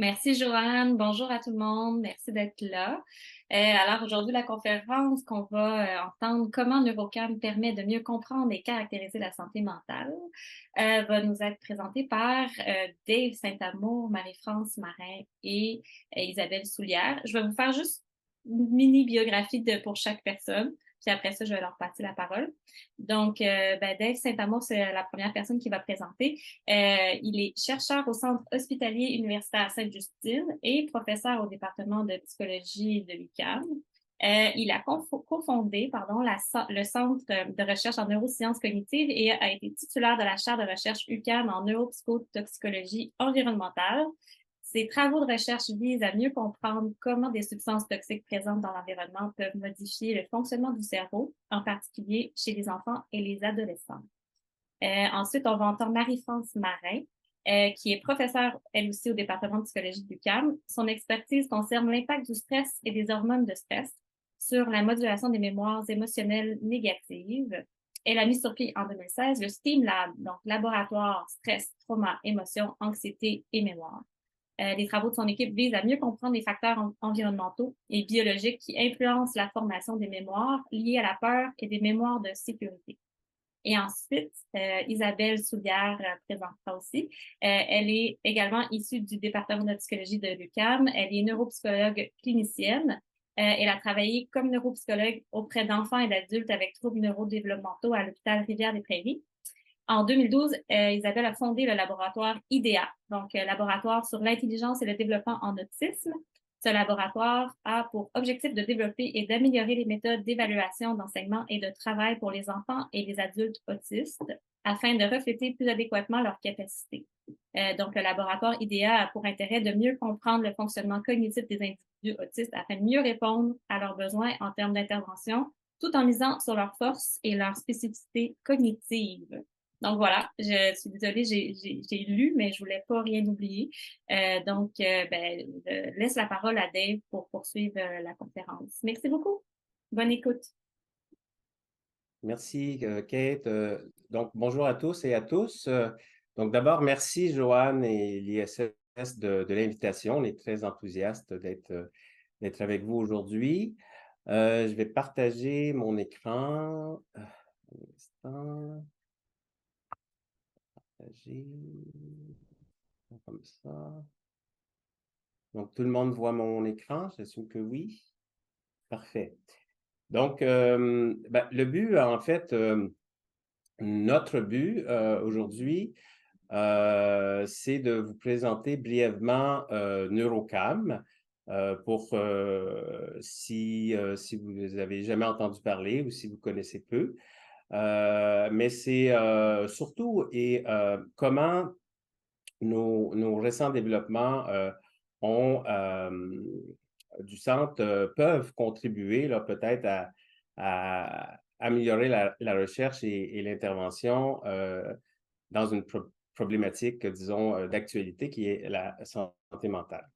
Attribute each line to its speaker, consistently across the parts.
Speaker 1: Merci Joanne, bonjour à tout le monde, merci d'être là. Alors aujourd'hui, la conférence qu'on va entendre, comment Neurocam permet de mieux comprendre et caractériser la santé mentale, va nous être présentée par Dave Saint-Amour, Marie-France Marin et Isabelle Soulière. Je vais vous faire juste une mini biographie pour chaque personne, puis après ça, je vais leur passer la parole. Donc, Dave Saint-Amour, c'est la première personne qui va présenter. Il est chercheur au Centre hospitalier universitaire Sainte-Justine et professeur au département de psychologie de l'UQAM. Il a cofondé le Centre de recherche en neurosciences cognitives et a été titulaire de la chaire de recherche UQAM en neuropsychotoxicologie environnementale. Ses travaux de recherche visent à mieux comprendre comment des substances toxiques présentes dans l'environnement peuvent modifier le fonctionnement du cerveau, en particulier chez les enfants et les adolescents. Ensuite, on va entendre Marie-France Marin, qui est professeure, elle aussi, au département de psychologie du CAM. Son expertise concerne l'impact du stress et des hormones de stress sur la modulation des mémoires émotionnelles négatives. Elle a mis sur pied en 2016 le STEAM Lab, donc laboratoire stress, trauma, émotion, anxiété et mémoire. Les travaux de son équipe visent à mieux comprendre les facteurs environnementaux et biologiques qui influencent la formation des mémoires liées à la peur et des mémoires de sécurité. Et ensuite, Isabelle Soulière présentera aussi. Elle est également issue du département de psychologie de l'UQAM. Elle est neuropsychologue clinicienne. Elle a travaillé comme neuropsychologue auprès d'enfants et d'adultes avec troubles neurodéveloppementaux à l'hôpital Rivière-des-Prairies. En 2012, Isabelle a fondé le laboratoire IDEA, donc laboratoire sur l'intelligence et le développement en autisme. Ce laboratoire a pour objectif de développer et d'améliorer les méthodes d'évaluation, d'enseignement et de travail pour les enfants et les adultes autistes afin de refléter plus adéquatement leurs capacités. Donc, le laboratoire IDEA a pour intérêt de mieux comprendre le fonctionnement cognitif des individus autistes afin de mieux répondre à leurs besoins en termes d'intervention, tout en misant sur leurs forces et leurs spécificités cognitives. Donc voilà, je suis désolée, j'ai lu, mais je voulais pas rien oublier. Je laisse la parole à Dave pour poursuivre la conférence. Merci beaucoup. Bonne écoute.
Speaker 2: Merci, Kate. Donc, bonjour à tous et à tous. Donc, d'abord, merci, Joanne et l'ISS de l'invitation. On est très enthousiastes d'être avec vous aujourd'hui. Je vais partager mon écran. Un instant. Partager. Comme ça. Donc, tout le monde voit mon écran? J'assume que oui. Parfait. Donc, le but, en fait, notre but aujourd'hui, c'est de vous présenter brièvement Neurocam si vous avez jamais entendu parler ou si vous connaissez peu. Mais c'est surtout comment nos récents développements du centre peuvent contribuer là, peut-être à améliorer la recherche et l'intervention dans une problématique, disons, d'actualité qui est la santé mentale.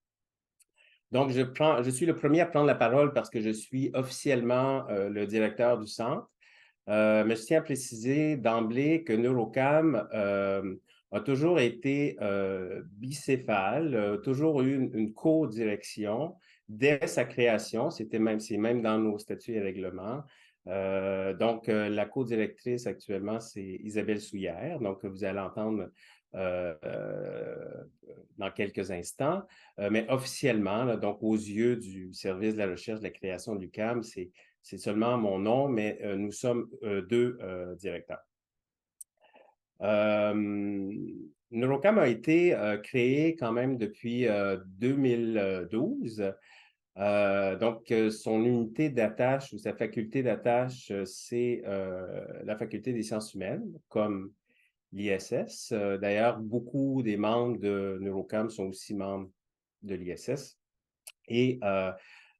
Speaker 2: Donc, je suis le premier à prendre la parole parce que je suis officiellement le directeur du centre. Mais je tiens à préciser d'emblée que Neurocam a toujours été bicéphale, toujours eu une co-direction dès sa création. C'est même dans nos statuts et règlements. La co-directrice actuellement, c'est Isabelle Soulière, donc vous allez entendre dans quelques instants. Mais officiellement, là, donc aux yeux du service de la recherche de la création de l'UQAM, c'est seulement mon nom, mais nous sommes deux directeurs. Neurocam a été créé quand même depuis 2012. Son unité d'attache ou sa faculté d'attache, c'est la faculté des sciences humaines, comme l'ISS. D'ailleurs, beaucoup des membres de Neurocam sont aussi membres de l'ISS. Et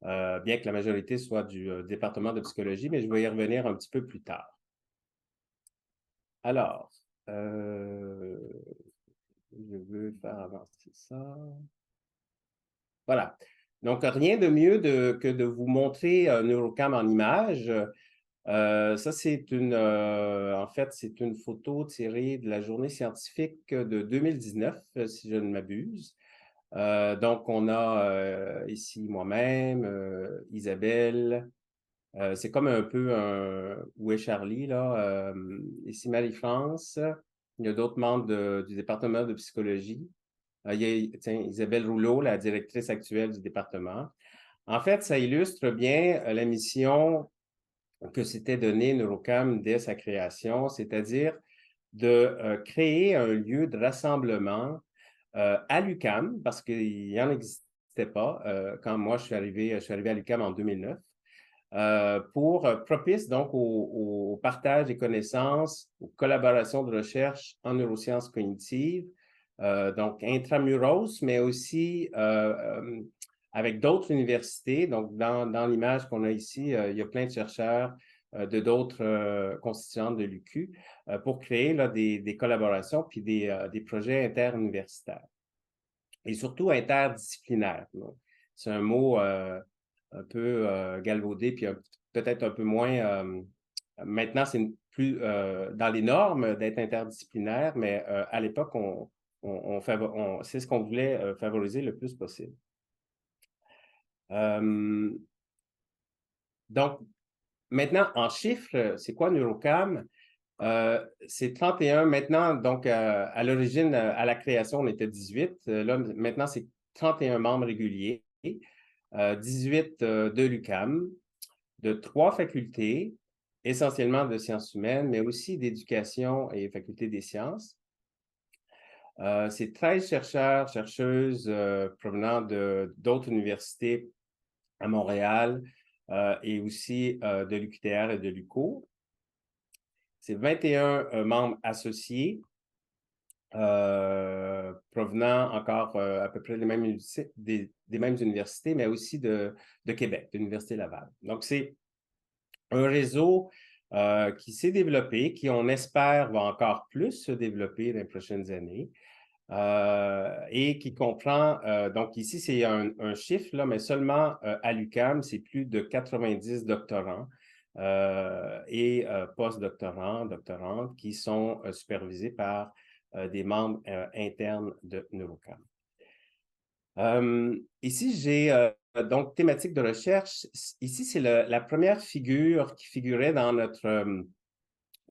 Speaker 2: bien que la majorité soit du département de psychologie, mais je vais y revenir un petit peu plus tard. Alors, je veux faire avancer ça. Voilà. Donc, rien de mieux que de vous montrer Neurocam en image. Ça, en fait, c'est une photo tirée de la journée scientifique de 2019, si je ne m'abuse. Donc, on a ici moi-même, Isabelle. C'est comme un peu un Où est Charlie, là? Ici Marie-France. Il y a d'autres membres du département de psychologie. Il y a, tiens, Isabelle Rouleau, la directrice actuelle du département. En fait, ça illustre bien la mission que s'était donnée Neurocam dès sa création, c'est-à-dire de créer un lieu de rassemblement à l'UQAM, parce qu'il n'y en existait pas quand moi je suis arrivé à l'UQAM en 2009, pour propice donc au partage des connaissances, aux collaborations de recherche en neurosciences cognitives, donc intramuros, mais aussi avec d'autres universités. Donc, dans l'image qu'on a ici, il y a plein de chercheurs de d'autres constituantes de l'UQ pour créer là, des collaborations puis des projets interuniversitaires et surtout interdisciplinaires. C'est un mot un peu galvaudé, puis peut-être un peu moins. Maintenant, c'est plus dans les normes d'être interdisciplinaire, mais à l'époque, c'est ce qu'on voulait favoriser le plus possible. Donc, maintenant, en chiffres, c'est quoi Neurocam? C'est 31 maintenant, donc à l'origine, à la création, on était 18. Là, maintenant, c'est 31 membres réguliers, 18 de l'UQAM, de 3 facultés, essentiellement de sciences humaines, mais aussi d'éducation et faculté des sciences. C'est 13 chercheurs, chercheuses provenant d'autres universités à Montréal et aussi de l'UQTR et de l'UQO. C'est 21 membres associés provenant encore à peu près des mêmes universités, mais aussi de Québec, de l'Université Laval. Donc, c'est un réseau qui s'est développé, qui, on espère, va encore plus se développer dans les prochaines années. Et qui comprend, donc ici, c'est un chiffre, là, mais seulement à l'UQAM, c'est plus de 90 doctorants et post-doctorants, doctorantes qui sont supervisés par des membres internes de Neurocam. Ici, j'ai donc thématique de recherche. Ici, c'est la première figure qui figurait dans notre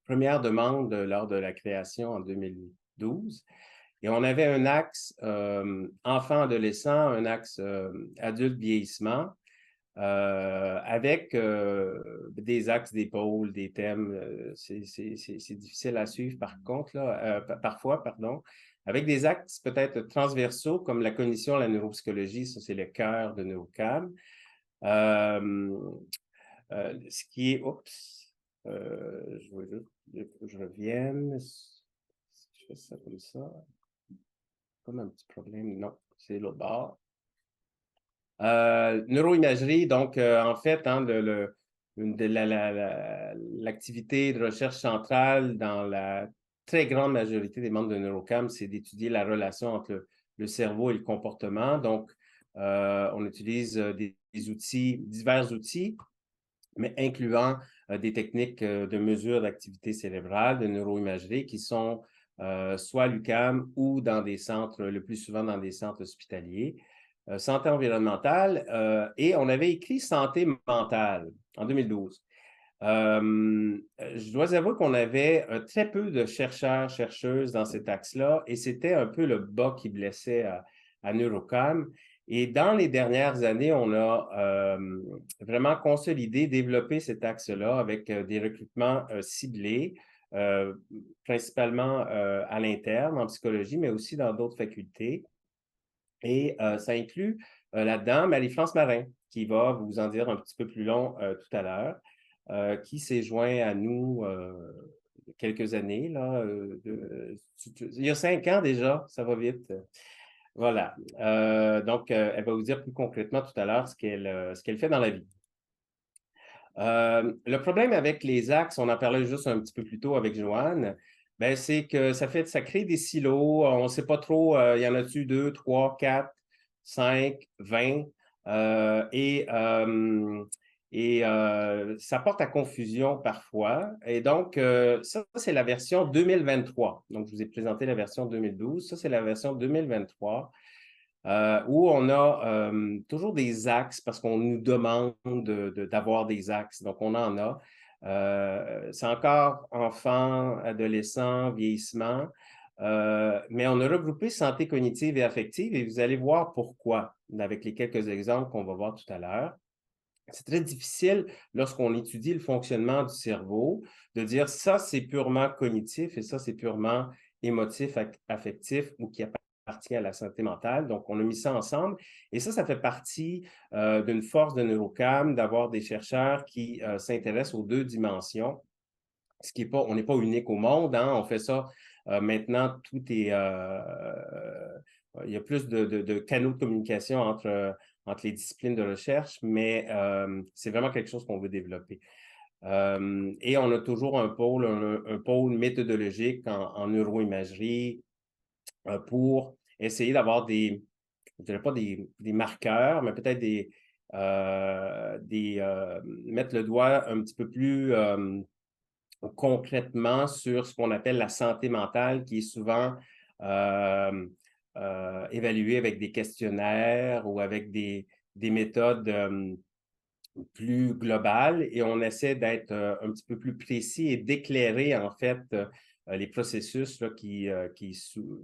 Speaker 2: première demande lors de la création en 2012. Et on avait un axe enfant-adolescent, un axe adulte-vieillissement, avec des axes d'épaule, des thèmes. C'est difficile à suivre par contre, là, parfois, pardon, avec des axes peut-être transversaux comme la cognition, la neuropsychologie, ça c'est le cœur de Neurocam. Ce qui est, je veux juste que je revienne. Je fais ça comme ça. Comme un petit problème. Non, c'est l'autre bord. Neuroimagerie, donc en fait, hein, l'activité de recherche centrale dans la très grande majorité des membres de Neurocam, c'est d'étudier la relation entre le cerveau et le comportement. Donc, on utilise des outils, divers outils, mais incluant des techniques de mesure d'activité cérébrale, de neuroimagerie, qui sont soit à l'UQAM ou dans des centres, le plus souvent dans des centres hospitaliers. Santé environnementale, et on avait écrit santé mentale en 2012. Je dois avouer qu'on avait très peu de chercheurs, chercheuses dans cet axe-là, et c'était un peu le bas qui blessait à Neurocam. Et dans les dernières années, on a vraiment consolidé, développé cet axe-là avec des recrutements ciblés, principalement à l'interne en psychologie, mais aussi dans d'autres facultés. Et ça inclut là-dedans Marie-France Marin, qui va vous en dire un petit peu plus long tout à l'heure, qui s'est joint à nous quelques années, là, il y a 5 ans déjà, ça va vite. Voilà. Donc, elle va vous dire plus concrètement tout à l'heure ce qu'elle fait dans la vie. Le problème avec les axes, on en parlait juste un petit peu plus tôt avec Joanne, ben, c'est que ça crée des silos. On ne sait pas trop, il y en a-tu 2, 3, 4, 5, 20. Ça porte à confusion parfois. Et donc, ça, c'est la version 2023. Donc, je vous ai présenté la version 2012. Ça, c'est la version 2023. où on a toujours des axes parce qu'on nous demande d'avoir des axes. Donc, on en a. C'est encore enfant, adolescent, vieillissement, mais on a regroupé santé cognitive et affective et vous allez voir pourquoi avec les quelques exemples qu'on va voir tout à l'heure. C'est très difficile lorsqu'on étudie le fonctionnement du cerveau de dire ça, c'est purement cognitif et ça, c'est purement émotif, affectif ou qui appartient à la santé mentale. Donc, on a mis ça ensemble et ça fait partie d'une force de Neurocam d'avoir des chercheurs qui s'intéressent aux deux dimensions. Ce qui est pas, on n'est pas unique au monde, hein? On fait ça maintenant, tout est. Il y a plus de canaux de communication entre les disciplines de recherche, mais c'est vraiment quelque chose qu'on veut développer. Et on a toujours un pôle méthodologique en neuroimagerie pour essayer d'avoir je dirais pas des marqueurs, mais peut-être mettre le doigt un petit peu plus concrètement sur ce qu'on appelle la santé mentale, qui est souvent évaluée avec des questionnaires ou avec des méthodes plus globales, et on essaie d'être un petit peu plus précis et d'éclairer en fait les processus là, qui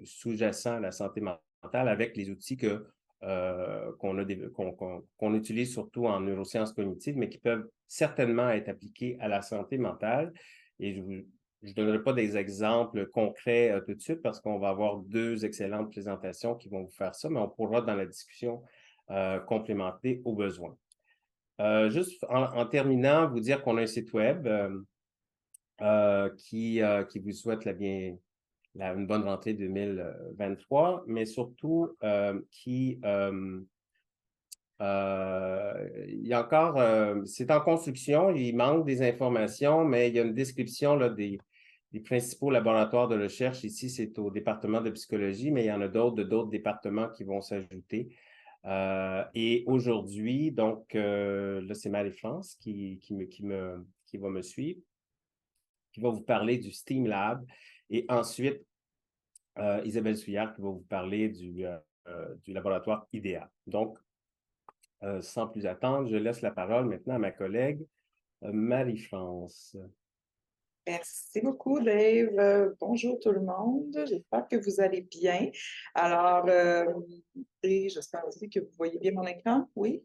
Speaker 2: sous-jacent à la santé mentale avec les outils qu'on utilise surtout en neurosciences cognitives, mais qui peuvent certainement être appliqués à la santé mentale. Et je ne donnerai pas des exemples concrets tout de suite parce qu'on va avoir deux excellentes présentations qui vont vous faire ça, mais on pourra dans la discussion complémenter au besoin. Juste en terminant, vous dire qu'on a un site web qui vous souhaite une bonne rentrée 2023, mais surtout il y a encore, c'est en construction, il manque des informations, mais il y a une description là, des principaux laboratoires de recherche. Ici, c'est au département de psychologie, mais il y en a d'autres départements qui vont s'ajouter. Et aujourd'hui, donc, là, c'est Marie-France qui va me suivre, qui va vous parler du STEAM Lab. Et ensuite, Isabelle Souillard qui va vous parler du laboratoire IDEA. Donc, sans plus attendre, je laisse la parole maintenant à ma collègue Marie-France.
Speaker 3: Merci beaucoup, Dave. Bonjour tout le monde. J'espère que vous allez bien. Alors, et j'espère aussi que vous voyez bien mon écran. Oui,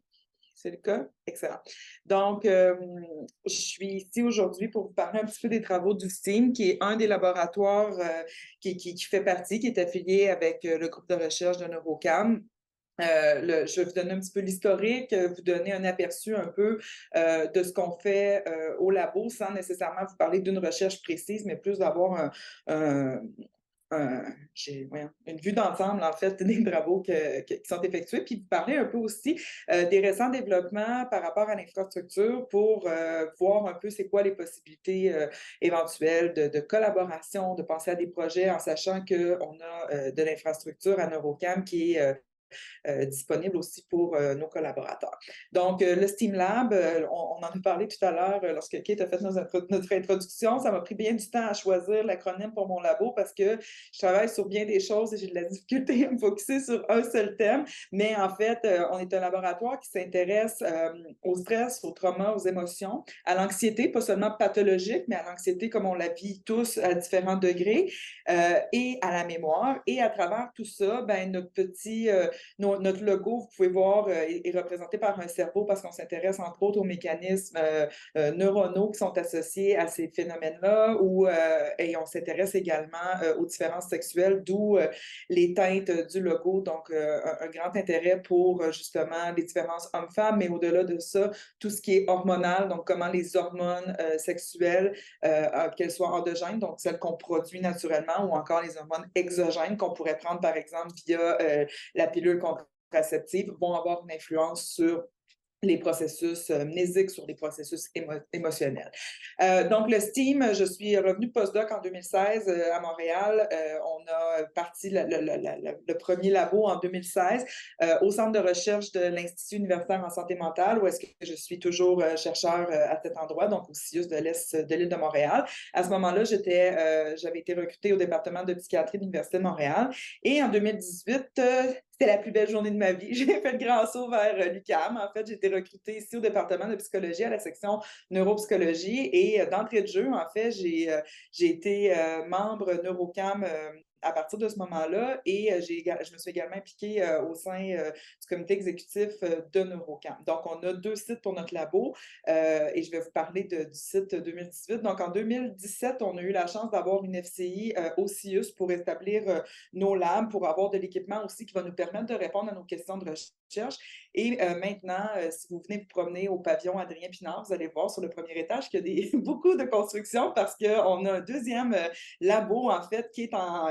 Speaker 3: c'est le cas. Excellent. Donc, je suis ici aujourd'hui pour vous parler un petit peu des travaux du STEAM, qui est un des laboratoires qui fait partie, qui est affilié avec le groupe de recherche de Neurocam. Je vais vous donner un petit peu l'historique, vous donner un aperçu un peu de ce qu'on fait au labo, sans nécessairement vous parler d'une recherche précise, mais plus d'avoir une vue d'ensemble, en fait, des travaux qui sont effectués, puis de parler un peu aussi des récents développements par rapport à l'infrastructure pour voir un peu c'est quoi les possibilités éventuelles de collaboration, de penser à des projets en sachant qu'on a de l'infrastructure à Neurocam qui est disponible aussi pour nos collaborateurs. Donc, le STEAM Lab, on en a parlé tout à l'heure lorsque Kate a fait notre introduction. Ça m'a pris bien du temps à choisir l'acronyme pour mon labo parce que je travaille sur bien des choses et j'ai de la difficulté à me focusser sur un seul thème. Mais en fait, on est un laboratoire qui s'intéresse au stress, au trauma, aux émotions, à l'anxiété, pas seulement pathologique, mais à l'anxiété comme on la vit tous à différents degrés, et à la mémoire. Et à travers tout ça, ben, notre logo, vous pouvez voir, est représenté par un cerveau parce qu'on s'intéresse entre autres aux mécanismes neuronaux qui sont associés à ces phénomènes-là et on s'intéresse également aux différences sexuelles, d'où les teintes du logo. Donc, un grand intérêt pour justement les différences hommes-femmes, mais au-delà de ça, tout ce qui est hormonal, donc comment les hormones sexuelles, qu'elles soient endogènes, donc celles qu'on produit naturellement, ou encore les hormones exogènes qu'on pourrait prendre par exemple via la pilule contraceptive, vont avoir une influence sur les processus mnésiques, sur les processus émotionnels. Donc, le STEAM, je suis revenue postdoc en 2016 à Montréal. On a parti le premier labo en 2016 au centre de recherche de l'Institut universitaire en santé mentale, où est-ce que je suis toujours chercheur à cet endroit, donc au CIUS de l'Est de l'île de Montréal. À ce moment-là, j'avais été recrutée au département de psychiatrie de l'Université de Montréal. Et en 2018, C'était la plus belle journée de ma vie. J'ai fait le grand saut vers l'UQAM. En fait, j'ai été recrutée ici au département de psychologie à la section neuropsychologie et d'entrée de jeu, en fait, j'ai été membre NeuroCam à partir de ce moment-là et je me suis également impliquée au sein du comité exécutif de NeuroCam. Donc, on a 2 sites pour notre labo et je vais vous parler du site 2018. Donc, en 2017, on a eu la chance d'avoir une FCI au CIUS pour établir nos labs, pour avoir de l'équipement aussi qui va nous permettre de répondre à nos questions de recherche. Et maintenant, si vous venez vous promener au pavillon Adrien Pinard, vous allez voir sur le premier étage qu'il y a beaucoup de construction parce qu'on a un deuxième labo, en fait, qui est en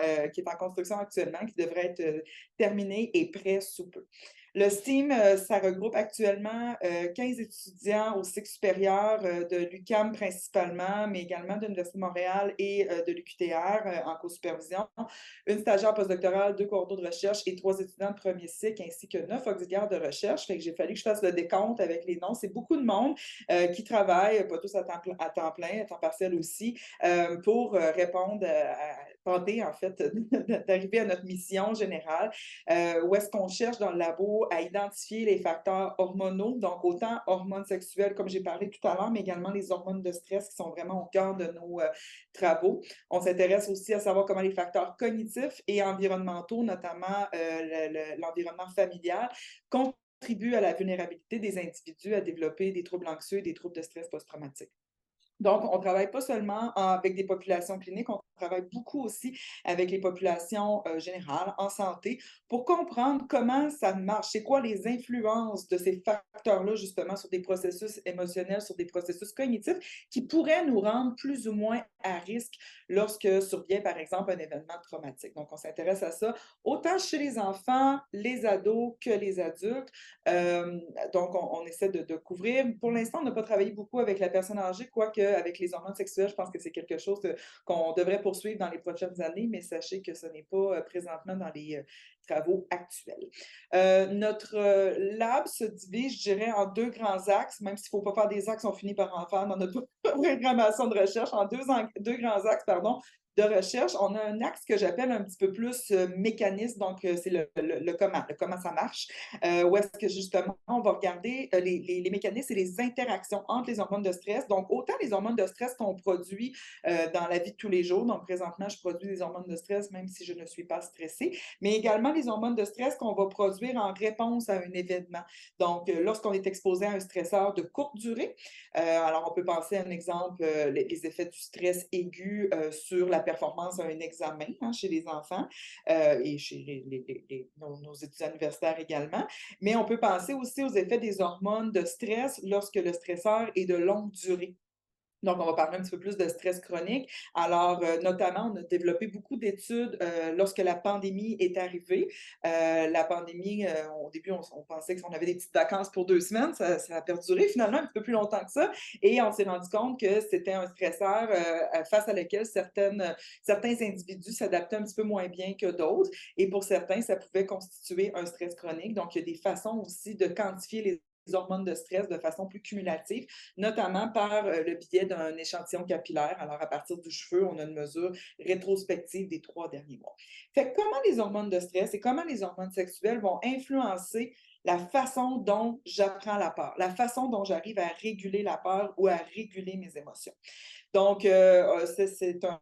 Speaker 3: construction actuellement, qui devrait être terminé et prêt sous peu. Le STEAM, ça regroupe actuellement 15 étudiants au cycle supérieur de l'UQAM principalement, mais également de l'Université de Montréal et de l'UQTR en co-supervision. Une stagiaire postdoctorale, 2 coordonnateurs de recherche et 3 étudiants de premier cycle, ainsi que 9 auxiliaires de recherche. Fait que j'ai fallu que je fasse le décompte avec les noms. C'est beaucoup de monde qui travaille, pas tous à temps plein, à temps partiel aussi, pour répondre tenter en fait d'arriver à notre mission générale, où est-ce qu'on cherche dans le labo à identifier les facteurs hormonaux, donc autant hormones sexuelles, comme j'ai parlé tout à l'heure, mais également les hormones de stress qui sont vraiment au cœur de nos travaux. On s'intéresse aussi à savoir comment les facteurs cognitifs et environnementaux, notamment l'environnement familial, contribuent à la vulnérabilité des individus à développer des troubles anxieux et des troubles de stress post-traumatique. Donc, on ne travaille pas seulement avec des populations cliniques, on travaille beaucoup aussi avec les populations générales en santé pour comprendre comment ça marche, c'est quoi les influences de ces facteurs-là justement sur des processus émotionnels, sur des processus cognitifs qui pourraient nous rendre plus ou moins à risque lorsque survient par exemple un événement traumatique. Donc, on s'intéresse à ça autant chez les enfants, les ados que les adultes. Donc, on essaie de couvrir. Pour l'instant, on n'a pas travaillé beaucoup avec la personne âgée, quoique avec les hormones sexuelles, je pense que c'est quelque chose qu'on devrait poursuivre dans les prochaines années, mais sachez que ce n'est pas présentement dans les travaux actuels. Notre lab se divise, je dirais, en 2 grands axes, même s'il ne faut pas faire des axes, on finit par en faire dans notre programmation de recherche, en deux grands axes, pardon, de recherche. On a un axe que j'appelle un petit peu plus mécaniste, donc c'est le comment ça marche, où est-ce que justement on va regarder les mécanismes et les interactions entre les hormones de stress. Donc, autant les hormones de stress qu'on produit dans la vie de tous les jours. Donc, présentement, je produis des hormones de stress même si je ne suis pas stressée, mais également les hormones de stress qu'on va produire en réponse à un événement. Donc, lorsqu'on est exposé à un stresseur de courte durée, alors on peut penser à un exemple, les effets du stress aigu sur la performance à un examen chez les enfants et chez nos étudiants universitaires également. Mais on peut penser aussi aux effets des hormones de stress lorsque le stresseur est de longue durée. Donc, on va parler un petit peu plus de stress chronique. Alors, notamment, on a développé beaucoup d'études lorsque la pandémie est arrivée. La pandémie, au début, on pensait qu'on avait des petites vacances pour 2 semaines. Ça a perduré finalement un petit peu plus longtemps que ça. Et on s'est rendu compte que c'était un stresseur face à lequel certains individus s'adaptaient un petit peu moins bien que d'autres. Et pour certains, ça pouvait constituer un stress chronique. Donc, il y a des façons aussi de quantifier les hormones de stress de façon plus cumulative, notamment par le biais d'un échantillon capillaire. Alors, à partir du cheveu, on a une mesure rétrospective des 3 derniers mois. Fait que comment les hormones de stress et comment les hormones sexuelles vont influencer la façon dont j'apprends la peur, la façon dont j'arrive à réguler la peur ou à réguler mes émotions. Donc, c'est un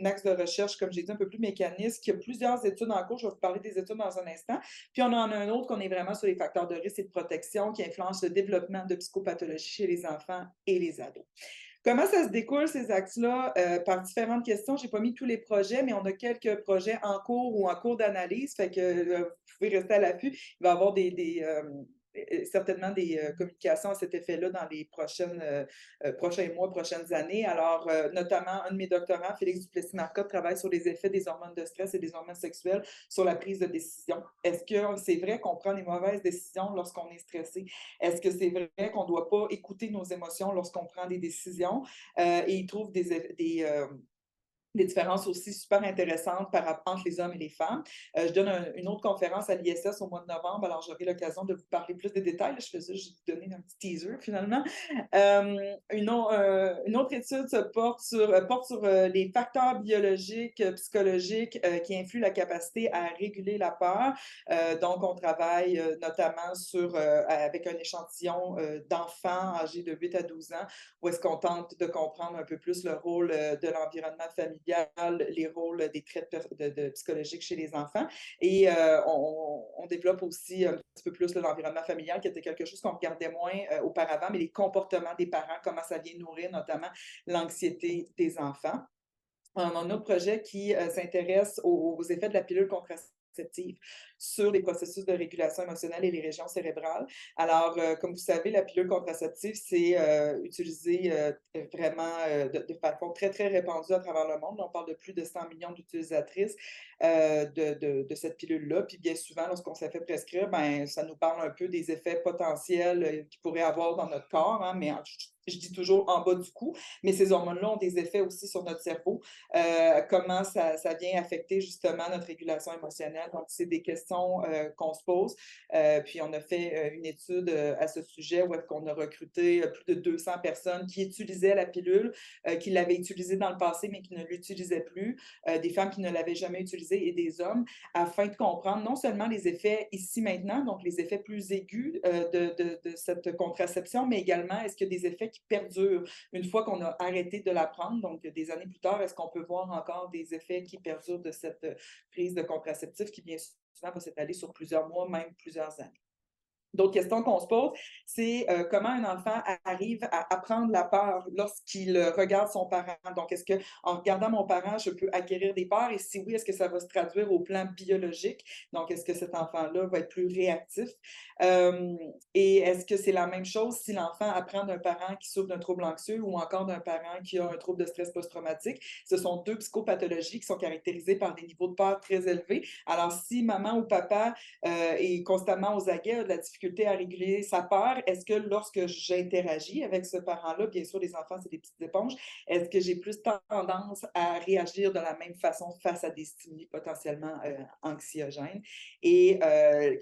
Speaker 3: axe de recherche, comme j'ai dit, un peu plus mécaniste, qui a plusieurs études en cours. Je vais vous parler des études dans un instant. Puis, on en a un autre qu'on est vraiment sur les facteurs de risque et de protection qui influencent le développement de psychopathologie chez les enfants et les ados. Comment ça se découle, ces axes-là? Par différentes questions. Je n'ai pas mis tous les projets, mais on a quelques projets en cours ou en cours d'analyse. Fait que vous pouvez rester à l'affût. Il va y avoir certainement des communications à cet effet-là dans les prochains mois, prochaines années. Alors, notamment, un de mes doctorants, Félix Duplessis-Marcotte, travaille sur les effets des hormones de stress et des hormones sexuelles sur la prise de décision. Est-ce que c'est vrai qu'on prend des mauvaises décisions lorsqu'on est stressé? Est-ce que c'est vrai qu'on ne doit pas écouter nos émotions lorsqu'on prend des décisions? Et il trouve des différences aussi super intéressantes entre les hommes et les femmes. Je donne une autre conférence à l'ISS au mois de novembre, alors j'aurai l'occasion de vous parler plus des détails. Là, je faisais juste vous donner un petit teaser finalement. Une autre étude porte sur les facteurs biologiques, psychologiques qui influent la capacité à réguler la peur. Donc, on travaille notamment avec un échantillon d'enfants âgés de 8 à 12 ans, où est-ce qu'on tente de comprendre un peu plus le rôle de l'environnement familial, les rôles des traits psychologiques chez les enfants. Et on développe aussi un petit peu plus l'environnement familial, qui était quelque chose qu'on regardait moins auparavant, mais les comportements des parents, comment ça vient nourrir notamment l'anxiété des enfants. On a un autre projet qui s'intéresse aux effets de la pilule contraceptive sur les processus de régulation émotionnelle et les régions cérébrales. Alors, comme vous savez, la pilule contraceptive, c'est utilisé vraiment de façon très, très répandue à travers le monde. On parle de plus de 100 millions d'utilisatrices de cette pilule-là. Puis bien souvent, lorsqu'on s'est fait prescrire, ben, ça nous parle un peu des effets potentiels qu'il pourrait avoir dans notre corps, hein, mais je dis toujours en bas du cou, mais ces hormones-là ont des effets aussi sur notre cerveau. Comment ça vient affecter justement notre régulation émotionnelle. Donc, c'est des questions qu'on se pose. Puis, on a fait une étude à ce sujet où on a recruté plus de 200 personnes qui utilisaient la pilule, qui l'avaient utilisée dans le passé, mais qui ne l'utilisaient plus, des femmes qui ne l'avaient jamais utilisée et des hommes, afin de comprendre non seulement les effets ici maintenant, donc les effets plus aigus de cette contraception, mais également est-ce qu'il y a des effets qui perdurent une fois qu'on a arrêté de la prendre, donc des années plus tard, est-ce qu'on peut voir encore des effets qui perdurent de cette prise de contraceptif qui, bien souvent, va s'étaler sur plusieurs mois, même plusieurs années. D'autres questions qu'on se pose, c'est comment un enfant arrive à apprendre la peur lorsqu'il regarde son parent. Donc, est-ce qu'en regardant mon parent, je peux acquérir des peurs? Et si oui, est-ce que ça va se traduire au plan biologique? Donc, est-ce que cet enfant-là va être plus réactif? Et est-ce que c'est la même chose si l'enfant apprend d'un parent qui souffre d'un trouble anxieux ou encore d'un parent qui a un trouble de stress post-traumatique? Ce sont deux psychopathologies qui sont caractérisées par des niveaux de peur très élevés. Alors, si maman ou papa est constamment aux aguets, a de la difficulté à réguler sa peur, est-ce que lorsque j'interagis avec ce parent-là, bien sûr, les enfants, c'est des petites éponges, est-ce que j'ai plus tendance à réagir de la même façon face à des stimuli potentiellement anxiogènes? Et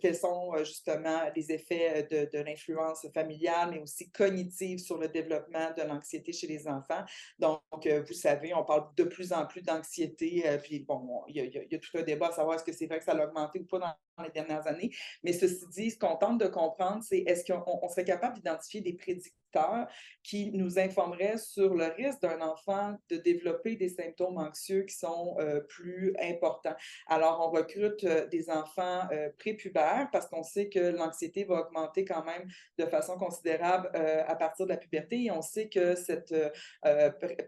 Speaker 3: quels sont justement les effets de l'influence familiale, mais aussi cognitive sur le développement de l'anxiété chez les enfants? Donc, vous savez, on parle de plus en plus d'anxiété, puis bon, il y a tout un débat à savoir est-ce que c'est vrai que ça a augmenté ou pas dans les dernières années. Mais ceci dit, ce qu'on tente de comprendre, c'est est-ce qu'on serait capable d'identifier des prédicteurs qui nous informaient sur le risque d'un enfant de développer des symptômes anxieux qui sont plus importants. Alors, on recrute des enfants prépubères parce qu'on sait que l'anxiété va augmenter quand même de façon considérable à partir de la puberté et on sait que cette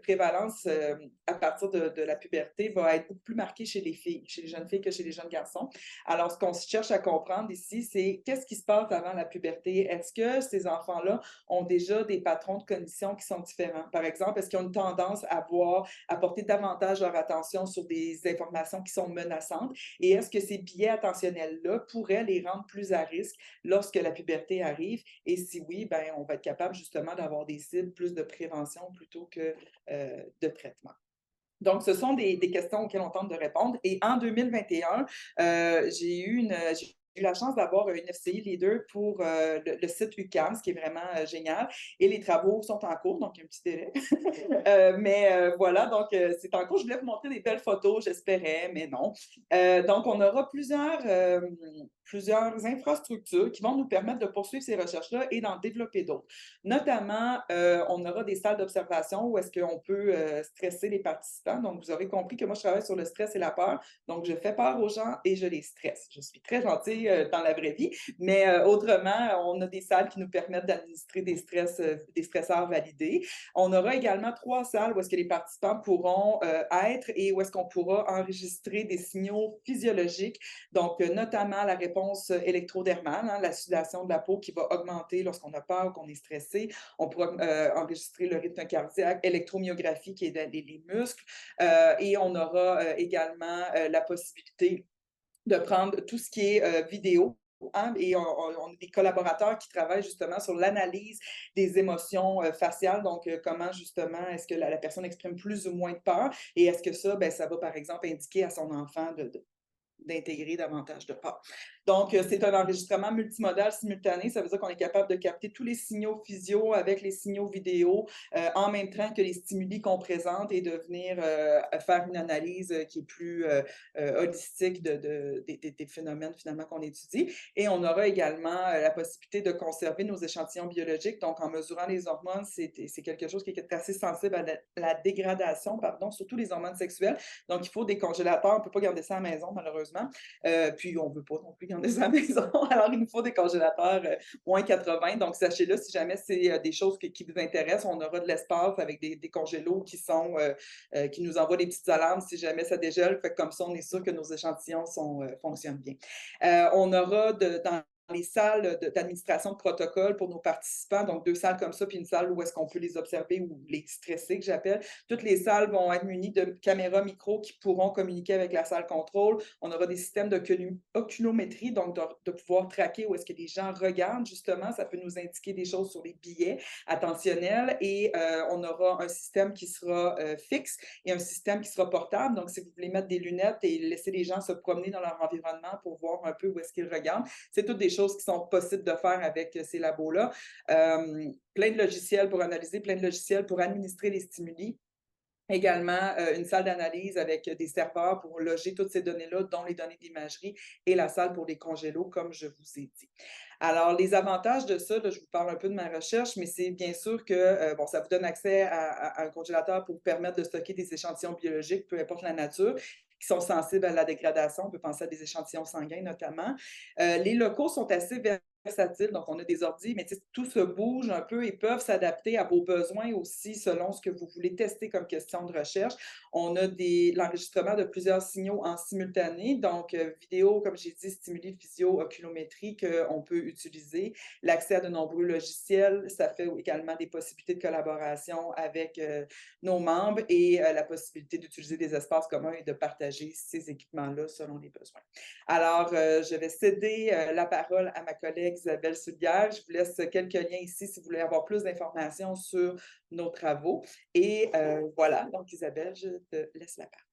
Speaker 3: prévalence à partir de la puberté va être beaucoup plus marquée chez les filles, chez les jeunes filles que chez les jeunes garçons. Alors, ce qu'on cherche à comprendre ici, c'est qu'est-ce qui se passe avant la puberté? Est-ce que ces enfants-là ont déjà des patrons de cognition qui sont différents? Par exemple, est-ce qu'ils ont une tendance à porter davantage leur attention sur des informations qui sont menaçantes? Et est-ce que ces biais attentionnels-là pourraient les rendre plus à risque lorsque la puberté arrive? Et si oui, ben, on va être capable justement d'avoir des cibles plus de prévention plutôt que de traitement. Donc, ce sont des questions auxquelles on tente de répondre. Et en 2021, j'ai eu la chance d'avoir une FCI leader pour le site UQAM, ce qui est vraiment génial. Et les travaux sont en cours, donc il y a un petit délai. Mais voilà, donc c'est en cours. Je voulais vous montrer des belles photos, j'espérais, mais non. Donc, on aura plusieurs infrastructures qui vont nous permettre de poursuivre ces recherches-là et d'en développer d'autres. Notamment, on aura des salles d'observation où est-ce qu'on peut stresser les participants. Donc, vous aurez compris que moi, je travaille sur le stress et la peur. Donc, je fais peur aux gens et je les stresse. Je suis très gentille dans la vraie vie, mais autrement, on a des salles qui nous permettent d'administrer des stresseurs validés. On aura également 3 salles où est-ce que les participants pourront être et où est-ce qu'on pourra enregistrer des signaux physiologiques, donc notamment la réponse électrodermale, hein, la sudation de la peau qui va augmenter lorsqu'on a peur ou qu'on est stressé. On pourra enregistrer le rythme cardiaque, électromyographie qui est les muscles, et on aura également la possibilité de prendre tout ce qui est vidéo hein, et on a des collaborateurs qui travaillent justement sur l'analyse des émotions faciales. Donc, comment justement est-ce que la personne exprime plus ou moins de peur et est-ce que ça, ben, ça va par exemple indiquer à son enfant d'intégrer davantage de peur. Donc, c'est un enregistrement multimodal simultané. Ça veut dire qu'on est capable de capter tous les signaux physio avec les signaux vidéo en même temps que les stimuli qu'on présente et de venir faire une analyse qui est plus holistique des phénomènes finalement qu'on étudie. Et on aura également la possibilité de conserver nos échantillons biologiques. Donc, en mesurant les hormones, c'est quelque chose qui est assez sensible à la dégradation, pardon, surtout les hormones sexuelles. Donc, il faut des congélateurs. On ne peut pas garder ça à la maison, malheureusement. Puis, on ne veut pas non plus garder ça à la maison. Alors, il nous faut des congélateurs moins 80. Donc, sachez-le, si jamais c'est des choses qui vous intéressent, on aura de l'espace avec des congélos qui nous envoient des petites alarmes si jamais ça dégèle. Fait que comme ça, on est sûr que nos échantillons fonctionnent bien. On aura dans les salles d'administration de protocole pour nos participants, donc 2 salles comme ça, puis une salle où est-ce qu'on peut les observer ou les stresser, que j'appelle. Toutes les salles vont être munies de caméras micro qui pourront communiquer avec la salle contrôle. On aura des systèmes d'oculométrie, donc de pouvoir traquer où est-ce que les gens regardent, justement. Ça peut nous indiquer des choses sur les billets attentionnels et on aura un système qui sera fixe et un système qui sera portable. Donc, si vous voulez mettre des lunettes et laisser les gens se promener dans leur environnement pour voir un peu où est-ce qu'ils regardent, c'est toutes des choses qui sont possibles de faire avec ces labos-là. Plein de logiciels pour analyser, plein de logiciels pour administrer les stimuli. Également, une salle d'analyse avec des serveurs pour loger toutes ces données-là, dont les données d'imagerie, et la salle pour les congélos, comme je vous ai dit. Alors, les avantages de ça, là, je vous parle un peu de ma recherche, mais c'est bien sûr que bon, ça vous donne accès à un congélateur pour vous permettre de stocker des échantillons biologiques, peu importe la nature, qui sont sensibles à la dégradation. On peut penser à des échantillons sanguins notamment. Les locaux sont assez versatiles, donc on a des ordis, mais tout se bouge un peu et peuvent s'adapter à vos besoins aussi selon ce que vous voulez tester comme question de recherche. On a l'enregistrement de plusieurs signaux en simultané, donc vidéo, comme j'ai dit, stimuli physio, oculométrie qu'on peut utiliser, l'accès à de nombreux logiciels, ça fait également des possibilités de collaboration avec nos membres et la possibilité d'utiliser des espaces communs et de partager ces équipements-là selon les besoins. Alors, je vais céder la parole à ma collègue Isabelle Soulière. Je vous laisse quelques liens ici si vous voulez avoir plus d'informations sur nos travaux. Et voilà, donc Isabelle, je te laisse la parole.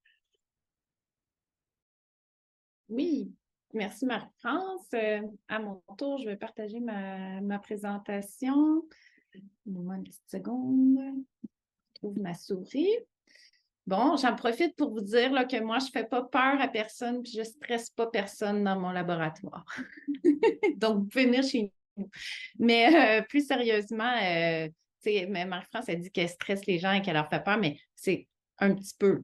Speaker 4: Oui, merci Marie-France. À mon tour, je vais partager ma présentation. Donne-moi une petite seconde. Je trouve ma souris. Bon, j'en profite pour vous dire là, que moi, je ne fais pas peur à personne puis je ne stresse pas personne dans mon laboratoire. Donc, vous pouvez venir chez nous. Mais plus sérieusement, Marie-France a dit qu'elle stresse les gens et qu'elle leur fait peur, mais c'est un petit peu,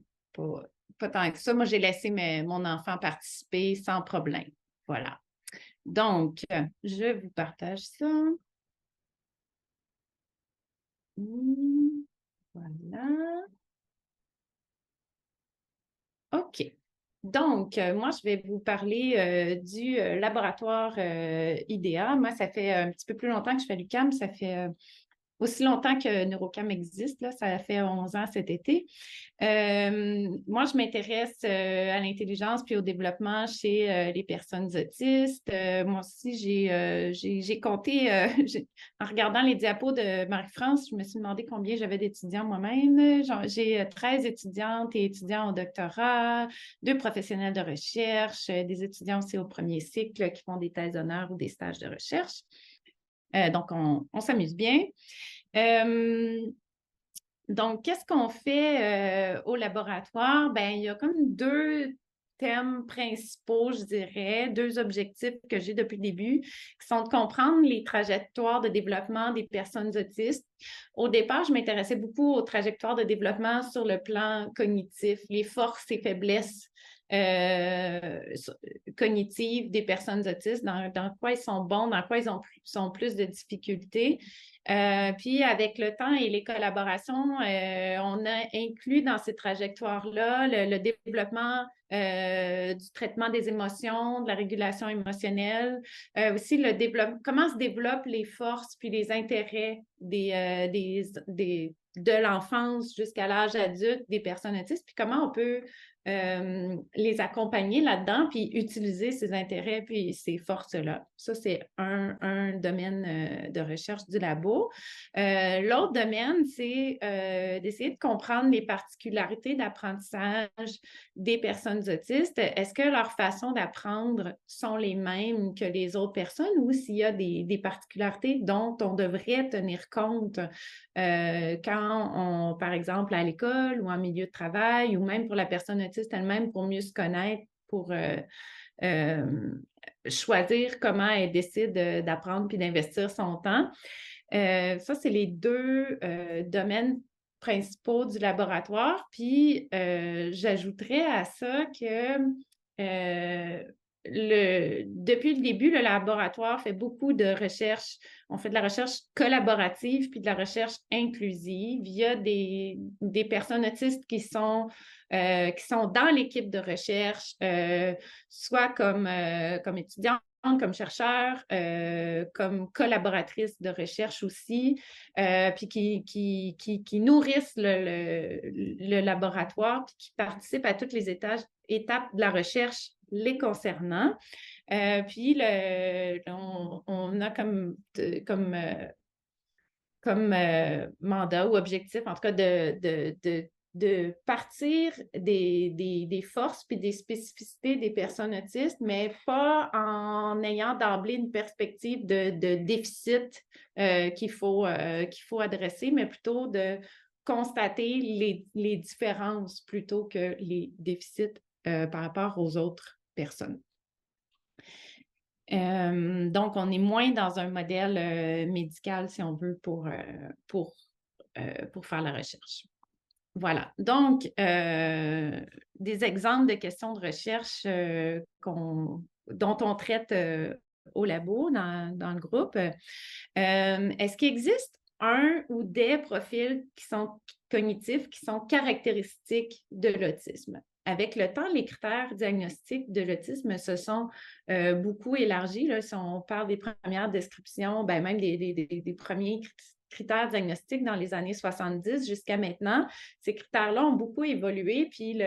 Speaker 4: pas tant que ça. Moi, j'ai laissé mon enfant participer sans problème. Voilà. Donc, je vous partage ça. Voilà. OK. Donc, moi, je vais vous parler du laboratoire IDEA. Moi, ça fait un petit peu plus longtemps que je fais l'UQAM. Ça fait aussi longtemps que NeuroCam existe, là, ça fait 11 ans cet été. Moi, je m'intéresse à l'intelligence puis au développement chez les personnes autistes. Moi aussi, j'ai compté, en regardant les diapos de Marie-France, je me suis demandé combien j'avais d'étudiants moi-même. J'ai 13 étudiantes et étudiants au doctorat, 2 professionnels de recherche, des étudiants aussi au premier cycle qui font des thèses d'honneur ou des stages de recherche. Donc, on s'amuse bien. Donc, qu'est-ce qu'on fait au laboratoire? Bien, il y a comme 2 thèmes principaux, je dirais, 2 objectifs que j'ai depuis le début, qui sont de comprendre les trajectoires de développement des personnes autistes. Au départ, je m'intéressais beaucoup aux trajectoires de développement sur le plan cognitif, les forces et faiblesses cognitives des personnes autistes, dans quoi ils sont bons, dans quoi ils ont plus de difficultés. Puis, avec le temps et les collaborations, on a inclus dans ces trajectoires-là le développement du traitement des émotions, de la régulation émotionnelle, aussi comment se développent les forces puis les intérêts de l'enfance jusqu'à l'âge adulte des personnes autistes, puis comment on peut les accompagner là-dedans, puis utiliser ses intérêts puis ses forces-là. Ça, c'est un domaine de recherche du labo. L'autre domaine, c'est d'essayer de comprendre les particularités d'apprentissage des personnes autistes. Est-ce que leurs façons d'apprendre sont les mêmes que les autres personnes ou s'il y a des particularités dont on devrait tenir compte quand par exemple, à l'école ou en milieu de travail ou même pour la personne autiste elle-même pour mieux se connaître, pour choisir comment elle décide d'apprendre puis d'investir son temps. Ça, c'est les deux domaines principaux du laboratoire. Puis, j'ajouterais à ça que depuis le début, le laboratoire fait beaucoup de recherches. On fait de la recherche collaborative puis de la recherche inclusive. Il y a des personnes autistes qui sont dans l'équipe de recherche, soit comme étudiants, comme chercheurs, comme collaboratrices de recherche aussi, puis qui nourrissent le laboratoire, puis qui participent à toutes les étapes de la recherche les concernant. Puis, on a comme mandat ou objectif, en tout cas, de partir des forces puis des spécificités des personnes autistes, mais pas en ayant d'emblée une perspective de déficit qu'il faut adresser, mais plutôt de constater les différences plutôt que les déficits par rapport aux autres personnes. Donc, on est moins dans un modèle médical, si on veut, pour faire la recherche. Voilà. Donc, des exemples de questions de recherche dont on traite au labo, dans le groupe. Est-ce qu'il existe un ou des profils qui sont cognitifs, qui sont caractéristiques de l'autisme? Avec le temps, les critères diagnostiques de l'autisme se sont beaucoup élargis. Là, si on parle des premières descriptions, ben même des premiers critères diagnostiques dans les années 70 jusqu'à maintenant, ces critères-là ont beaucoup évolué. Puis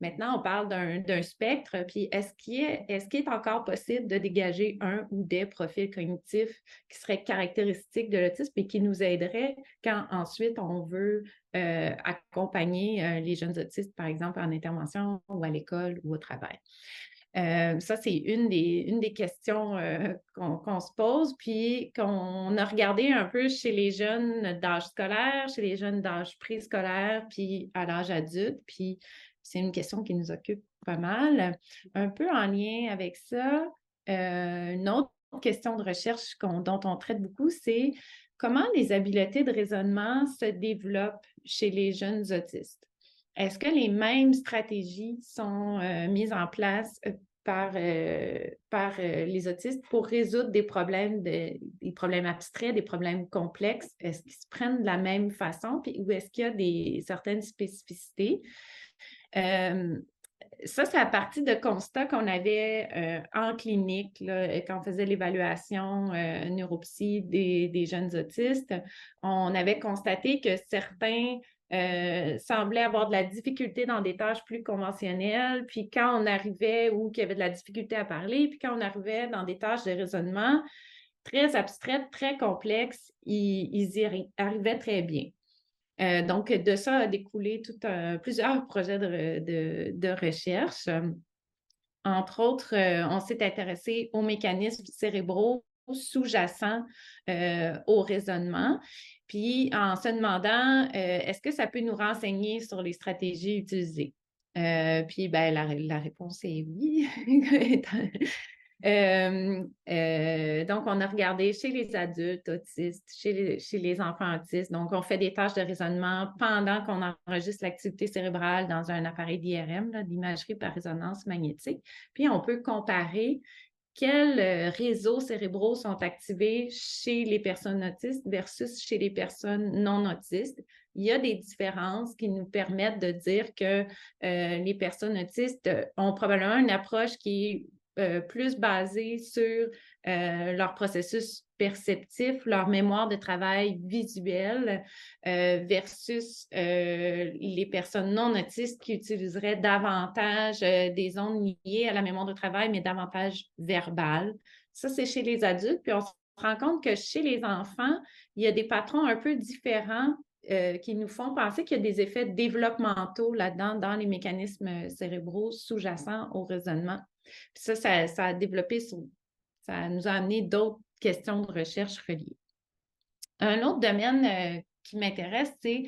Speaker 4: maintenant, on parle d'un spectre. Puis est-ce qu'il est encore possible de dégager un ou des profils cognitifs qui seraient caractéristiques de l'autisme et qui nous aideraient quand ensuite on veut accompagner les jeunes autistes, par exemple, en intervention ou à l'école ou au travail? Ça, c'est une des questions qu'on se pose, puis qu'on a regardé un peu chez les jeunes d'âge scolaire, chez les jeunes d'âge préscolaire, puis à l'âge adulte, puis c'est une question qui nous occupe pas mal. Un peu en lien avec ça, une autre question de recherche dont on traite beaucoup, c'est comment les habiletés de raisonnement se développent chez les jeunes autistes. Est-ce que les mêmes stratégies sont mises en place par les autistes pour résoudre des problèmes abstraits, des problèmes complexes? Est-ce qu'ils se prennent de la même façon ou est-ce qu'il y a certaines spécificités? Ça, c'est à partir de constats qu'on avait en clinique, là, quand on faisait l'évaluation neuropsy des jeunes autistes. On avait constaté que certains semblaient avoir de la difficulté dans des tâches plus conventionnelles, puis quand on arrivait, ou qu'il y avait de la difficulté à parler, puis quand on arrivait dans des tâches de raisonnement très abstraites, très complexes, ils y arrivaient très bien. Donc, de ça a découlé plusieurs projets de recherche. Entre autres, on s'est intéressé aux mécanismes cérébraux sous-jacents au raisonnement. Puis, en se demandant, est-ce que ça peut nous renseigner sur les stratégies utilisées? Puis, ben, la réponse est oui. Donc, on a regardé chez les adultes autistes, chez les enfants autistes. Donc, on fait des tâches de raisonnement pendant qu'on enregistre l'activité cérébrale dans un appareil d'IRM, d'imagerie par résonance magnétique. Puis, on peut comparer quels réseaux cérébraux sont activés chez les personnes autistes versus chez les personnes non autistes. Il y a des différences qui nous permettent de dire que les personnes autistes ont probablement une approche qui est plus basée sur leur processus perceptif, leur mémoire de travail visuelle versus les personnes non autistes qui utiliseraient davantage des ondes liées à la mémoire de travail, mais davantage verbales. Ça, c'est chez les adultes. Puis on se rend compte que chez les enfants, il y a des patrons un peu différents qui nous font penser qu'il y a des effets développementaux là-dedans, dans les mécanismes cérébraux sous-jacents au raisonnement. Puis ça a développé, ça nous a amené d'autres questions de recherche reliées. Un autre domaine qui m'intéresse, c'est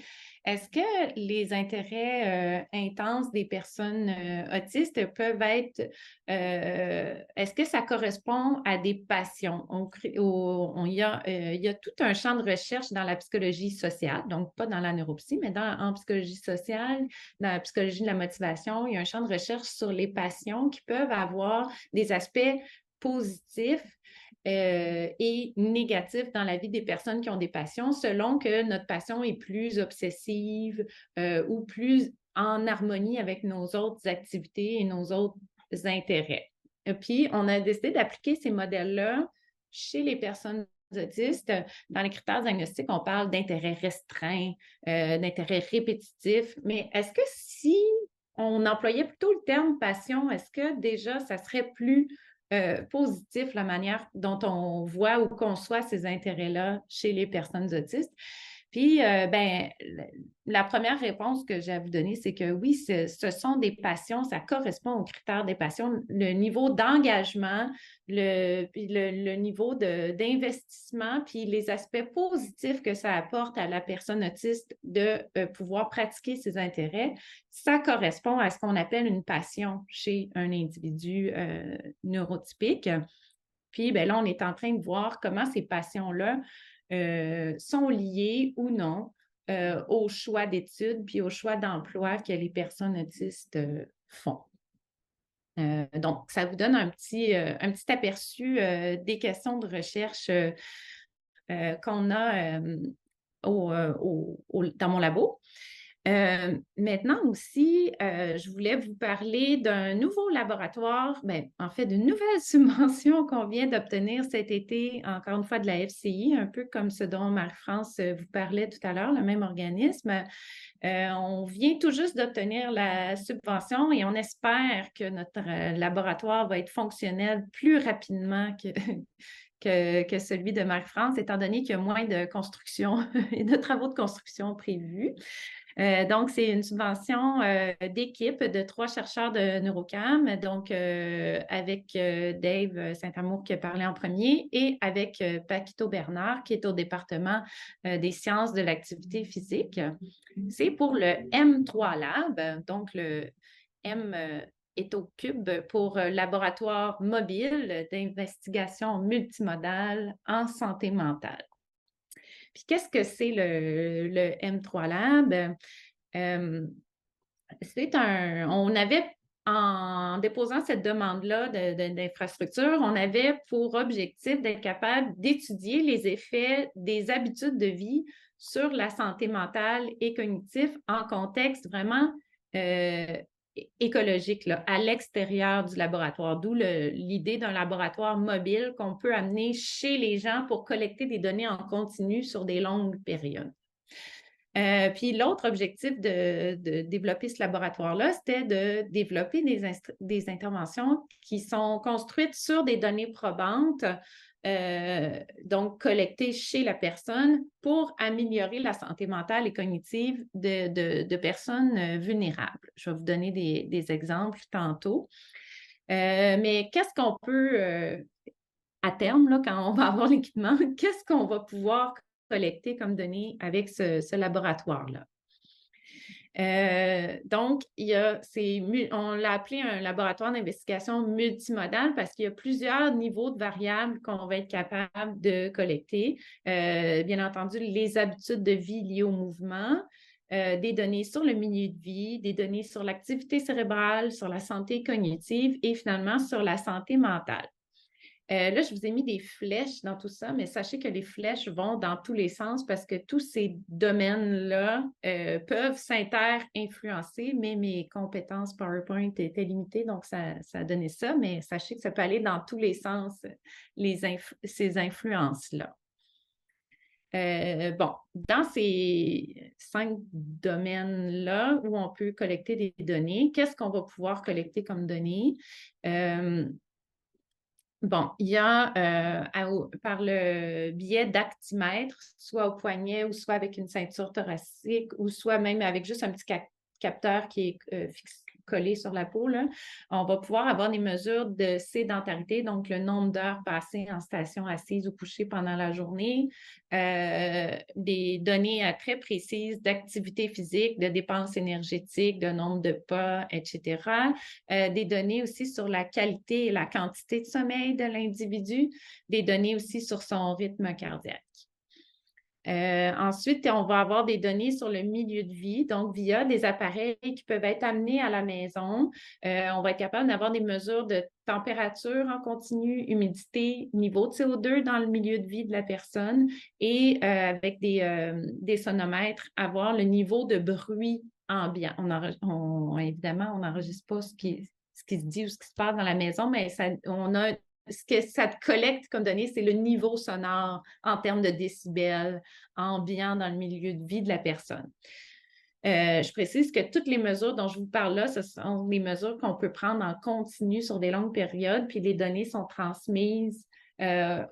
Speaker 4: est-ce que les intérêts intenses des personnes autistes peuvent être, est-ce que ça correspond à des passions? Il y a tout un champ de recherche dans la psychologie sociale, donc pas dans la neuropsy, mais en psychologie sociale, dans la psychologie de la motivation, il y a un champ de recherche sur les passions qui peuvent avoir des aspects positifs et négatif dans la vie des personnes qui ont des passions, selon que notre passion est plus obsessive ou plus en harmonie avec nos autres activités et nos autres intérêts. Et puis, on a décidé d'appliquer ces modèles-là chez les personnes autistes. Dans les critères diagnostiques, on parle d'intérêt restreint, d'intérêt répétitif, mais est-ce que si on employait plutôt le terme passion, est-ce que déjà ça serait plus positif la manière dont on voit ou conçoit ces intérêts-là chez les personnes autistes? Puis, la première réponse que j'ai à vous donner, c'est que oui, ce sont des passions, ça correspond aux critères des passions. Le niveau d'engagement, le niveau d'investissement, puis les aspects positifs que ça apporte à la personne autiste de pouvoir pratiquer ses intérêts, ça correspond à ce qu'on appelle une passion chez un individu neurotypique. Puis, là, on est en train de voir comment ces passions-là sont liées ou non au choix d'études puis au choix d'emploi que les personnes autistes font. Donc, ça vous donne un petit aperçu des questions de recherche qu'on a dans mon labo. Maintenant aussi, je voulais vous parler d'un nouveau laboratoire, en fait, d'une nouvelle subvention qu'on vient d'obtenir cet été, encore une fois de la FCI, un peu comme ce dont Marie-France vous parlait tout à l'heure, le même organisme. On vient tout juste d'obtenir la subvention et on espère que notre laboratoire va être fonctionnel plus rapidement que celui de Marie-France, étant donné qu'il y a moins de construction et de travaux de construction prévus. Donc, c'est une subvention d'équipe de 3 chercheurs de Neurocam, donc avec Dave Saint-Amour qui a parlé en premier et avec Paquito Bernard qui est au département des sciences de l'activité physique. C'est pour le M3 Lab, donc le M est au cube pour laboratoire mobile d'investigation multimodale en santé mentale. Puis, qu'est-ce que c'est le M3 Lab? On avait, en déposant cette demande-là d'infrastructure, on avait pour objectif d'être capable d'étudier les effets des habitudes de vie sur la santé mentale et cognitive en contexte vraiment écologique, là, à l'extérieur du laboratoire, d'où l'idée d'un laboratoire mobile qu'on peut amener chez les gens pour collecter des données en continu sur des longues périodes. Puis l'autre objectif de développer ce laboratoire-là, c'était de développer des interventions qui sont construites sur des données probantes, donc collectées chez la personne pour améliorer la santé mentale et cognitive de personnes vulnérables. Je vais vous donner des exemples tantôt. Mais qu'est-ce qu'on peut, à terme, là, quand on va avoir l'équipement, qu'est-ce qu'on va pouvoir collecter comme données avec ce laboratoire-là? Donc, on l'a appelé un laboratoire d'investigation multimodale parce qu'il y a plusieurs niveaux de variables qu'on va être capable de collecter. Bien entendu, les habitudes de vie liées au mouvement, des données sur le milieu de vie, des données sur l'activité cérébrale, sur la santé cognitive et finalement sur la santé mentale. Là, je vous ai mis des flèches dans tout ça, mais sachez que les flèches vont dans tous les sens parce que tous ces domaines-là peuvent s'inter-influencer, mais mes compétences PowerPoint étaient limitées, donc ça a donné ça, mais sachez que ça peut aller dans tous les sens, ces influences-là. Bon, dans ces 5 domaines-là où on peut collecter des données, qu'est-ce qu'on va pouvoir collecter comme données? Bon, il y a par le biais d'actimètres, soit au poignet ou soit avec une ceinture thoracique ou soit même avec juste un petit capteur qui est collé sur la peau, là, on va pouvoir avoir des mesures de sédentarité, donc le nombre d'heures passées en station assise ou couchée pendant la journée, des données très précises d'activité physique, de dépenses énergétiques, de nombre de pas, etc. Des données aussi sur la qualité et la quantité de sommeil de l'individu, des données aussi sur son rythme cardiaque. Ensuite, on va avoir des données sur le milieu de vie, donc via des appareils qui peuvent être amenés à la maison. On va être capable d'avoir des mesures de température en continu, humidité, niveau de CO2 dans le milieu de vie de la personne et avec des sonomètres, avoir le niveau de bruit ambiant. Évidemment, on n'enregistre pas ce qui se dit ou ce qui se passe dans la maison, mais ce que ça te collecte comme données, c'est le niveau sonore en termes de décibels ambiant dans le milieu de vie de la personne. Je précise que toutes les mesures dont je vous parle là, ce sont des mesures qu'on peut prendre en continu sur des longues périodes, puis les données sont transmises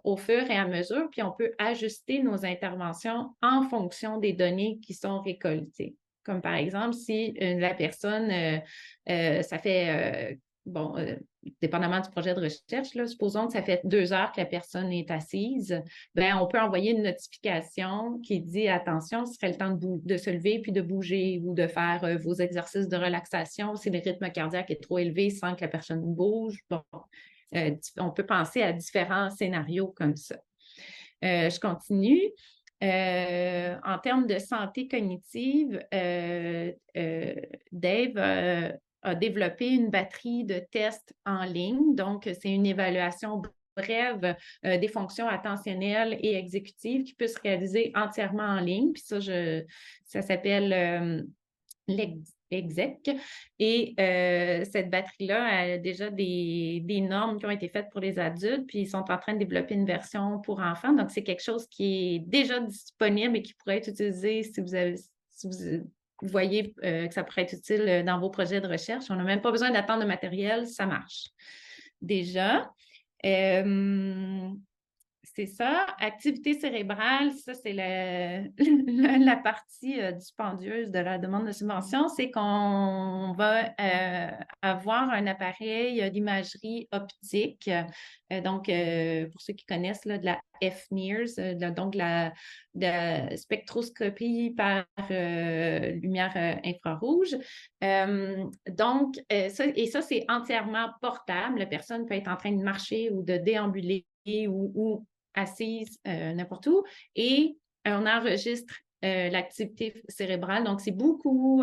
Speaker 4: au fur et à mesure, puis on peut ajuster nos interventions en fonction des données qui sont récoltées. Comme par exemple, si la personne, ça fait... dépendamment du projet de recherche, là, supposons que ça fait 2 heures que la personne est assise, bien, on peut envoyer une notification qui dit « Attention, ce serait le temps de se lever puis de bouger ou de faire vos exercices de relaxation si le rythme cardiaque est trop élevé sans que la personne bouge. » Bon, on peut penser à différents scénarios comme ça. Je continue. En termes de santé cognitive, Dave a développé une batterie de tests en ligne. Donc, c'est une évaluation brève des fonctions attentionnelles et exécutives qui peut se réaliser entièrement en ligne. Puis ça s'appelle l'Exec. Et cette batterie-là a déjà des normes qui ont été faites pour les adultes, puis ils sont en train de développer une version pour enfants. Donc, c'est quelque chose qui est déjà disponible et qui pourrait être utilisé si vous voyez que ça pourrait être utile dans vos projets de recherche. On n'a même pas besoin d'attendre de matériel, ça marche. Déjà, c'est ça. Activité cérébrale, ça, c'est la partie dispendieuse de la demande de subvention. C'est qu'on va avoir un appareil d'imagerie optique. Donc, pour ceux qui connaissent là, de la FNIRS, donc de la spectroscopie par lumière infrarouge. Donc, ça, c'est entièrement portable. La personne peut être en train de marcher ou de déambuler ou assise n'importe où, et on enregistre l'activité cérébrale. Donc, c'est beaucoup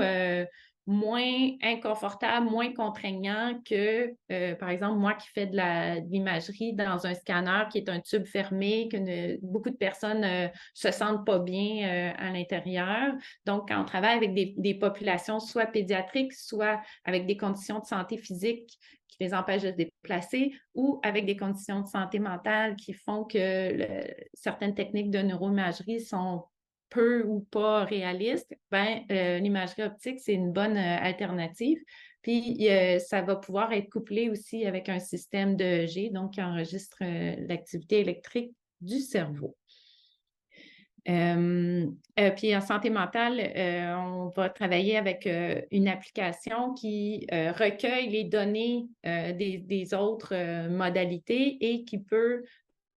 Speaker 4: moins inconfortable, moins contraignant que, par exemple, moi qui fais de l'imagerie dans un scanner qui est un tube fermé, que beaucoup de personnes se sentent pas bien à l'intérieur. Donc, quand on travaille avec des populations soit pédiatriques, soit avec des conditions de santé physique qui les empêchent de se déplacer, ou avec des conditions de santé mentale qui font que certaines techniques de neuroimagerie sont peu ou pas réalistes, l'imagerie optique, c'est une bonne alternative. Puis, ça va pouvoir être couplé aussi avec un système d'EEG, donc qui enregistre l'activité électrique du cerveau. Puis en santé mentale, on va travailler avec une application qui recueille les données des autres modalités et qui peut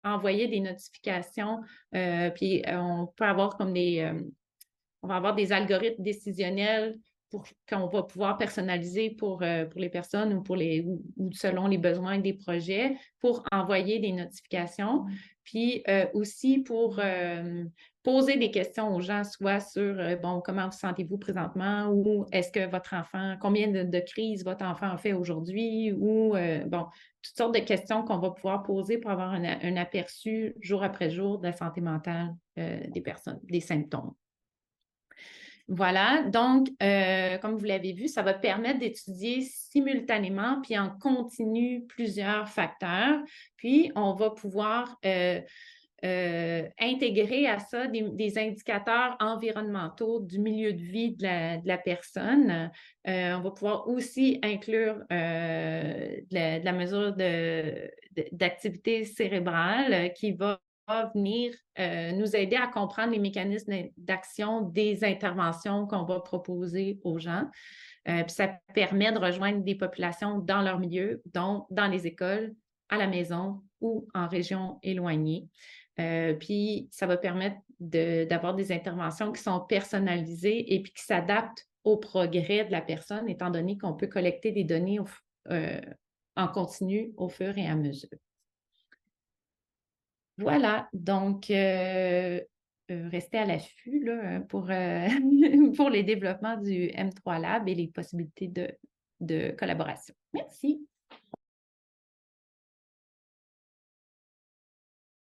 Speaker 4: envoyer des notifications. Puis on peut avoir comme on va avoir des algorithmes décisionnels qu'on va pouvoir personnaliser pour les personnes ou selon les besoins des projets pour envoyer des notifications. puis aussi pour poser des questions aux gens, soit sur, bon, comment vous sentez-vous présentement, ou est-ce que votre enfant, combien de crises votre enfant a fait aujourd'hui, ou, bon, toutes sortes de questions qu'on va pouvoir poser pour avoir un aperçu jour après jour de la santé mentale des personnes, des symptômes. Voilà, donc, comme vous l'avez vu, ça va permettre d'étudier simultanément puis en continu plusieurs facteurs. Puis, on va pouvoir intégrer à ça des indicateurs environnementaux du milieu de vie de la personne. On va pouvoir aussi inclure de la mesure d'activité cérébrale qui va venir nous aider à comprendre les mécanismes d'action des interventions qu'on va proposer aux gens. Puis ça permet de rejoindre des populations dans leur milieu, donc dans les écoles, à la maison ou en région éloignée. Puis ça va permettre d'avoir des interventions qui sont personnalisées et puis qui s'adaptent au progrès de la personne, étant donné qu'on peut collecter des données en continu au fur et à mesure. Voilà, donc restez à l'affût là, pour les développements du M3 Lab et les possibilités de collaboration. Merci.